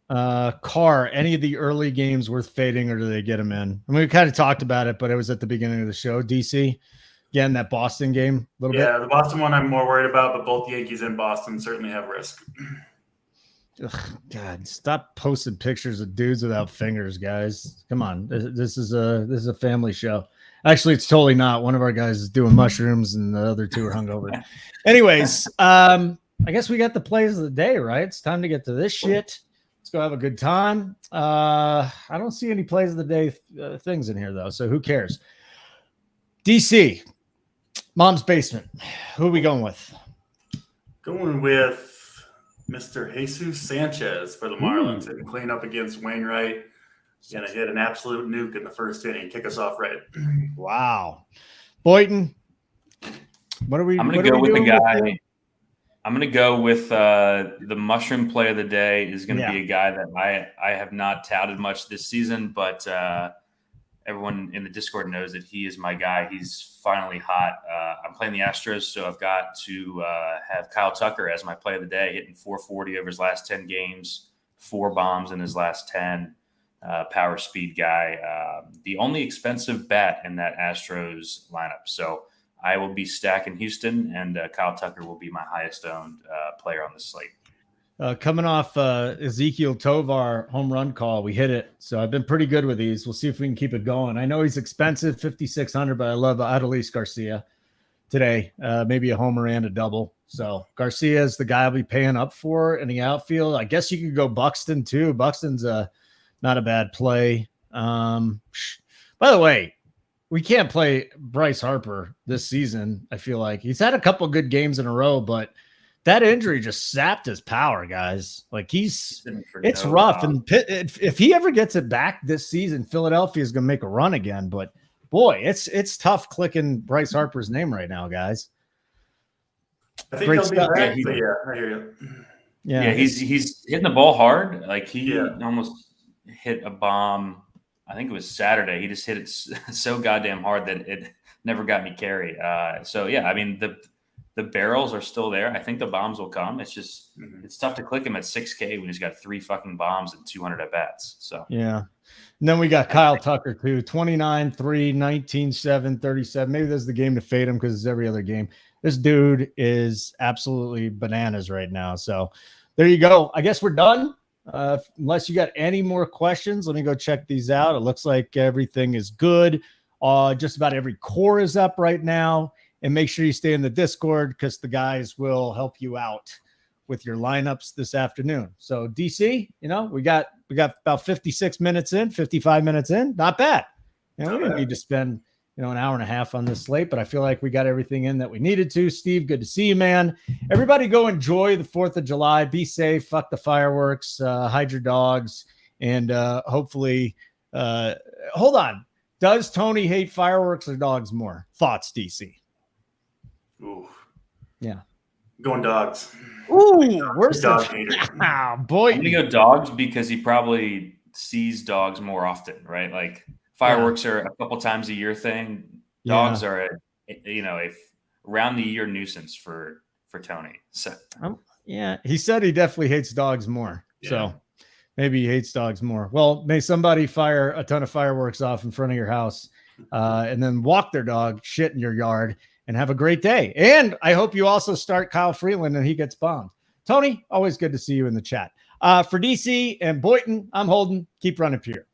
that. Carr, any of the early games worth fading, or do they get him in? I mean, we kind of talked about it, but it was at the beginning of the show. DC, again, that Boston game, a little bit. Yeah, the Boston one I'm more worried about, but both Yankees and Boston certainly have risk. Ugh, God, stop posting pictures of dudes without fingers, guys. Come on, this is a family show. Actually, it's totally not. One of our guys is doing mushrooms, and the other 2 are hungover. Anyways, I guess we got the plays of the day, right? It's time to get to this shit. Let's go have a good time. I don't see any plays of the day things in here, though, so who cares? DC, Mom's Basement. Who are we going with? Going with Mr. Jesus Sanchez for the Marlins and clean up against Wainwright. Going to hit an absolute nuke in the first inning, kick us off right. Wow. Boyden, what are we? I'm going to go with the guy. I'm going to go with the mushroom play of the day is going to be a guy that I have not touted much this season, but everyone in the Discord knows that he is my guy. He's finally hot. I'm playing the Astros, so I've got to have Kyle Tucker as my play of the day, hitting 440 over his last 10 games, 4 bombs in his last 10. Power speed guy, the only expensive bat in that Astros lineup. So I will be stacking Houston, and Kyle Tucker will be my highest owned player on the slate. Coming off Ezekiel Tovar home run call, we hit it. So I've been pretty good with these. We'll see if we can keep it going. I know he's expensive, 5,600, but I love Adolis Garcia today. Maybe a homer and a double. So Garcia is the guy I'll be paying up for in the outfield. I guess you could go Buxton too. Buxton's not a bad play. By the way, we can't play Bryce Harper this season. I feel like he's had a couple good games in a row, but that injury just sapped his power, guys. Like it's rough. And if he ever gets it back this season, Philadelphia is going to make a run again. But boy, it's tough clicking Bryce Harper's name right now, guys. I think he'll be back, I hear you. Yeah, he's hitting the ball hard. Like he almost hit a bomb. I think it was Saturday. He just hit it so goddamn hard that it never got me carry. So yeah, I mean the the barrels are still there. I think the bombs will come. It's just it's tough to click him at 6K when he's got 3 fucking bombs and 200 at bats. So yeah. And then we got Kyle Tucker too, 29, 3, 19, 7, 37. Maybe this is the game to fade him because it's every other game. This dude is absolutely bananas right now. So there you go. I guess we're done. Unless you got any more questions, let me go check these out. It looks like everything is good. Just about every core is up right now. And make sure you stay in the Discord because the guys will help you out with your lineups this afternoon. So DC, we got about 56 minutes in, 55 minutes in. Not bad. We didn't need to spend an hour and a half on this slate, but I feel like we got everything in that we needed to. Steve, good to see you, man. Everybody go enjoy the 4th of July. Be safe. Fuck the fireworks. Hide your dogs. And hopefully, hold on. Does Tony hate fireworks or dogs more? Thoughts, DC? Ooh. Yeah. Going dogs. Ooh, where's dog the hater. Boy? I'm gonna go dogs because he probably sees dogs more often, right? Like fireworks are a couple times a year thing. Dogs are a round the year nuisance for Tony. So he said he definitely hates dogs more. Yeah. So maybe he hates dogs more. Well, may somebody fire a ton of fireworks off in front of your house and then walk their dog, shit in your yard, and have a great day. And I hope you also start Kyle Freeland and he gets bombed. Tony, always good to see you in the chat. For DC and Boynton, I'm Holden. Keep running pure.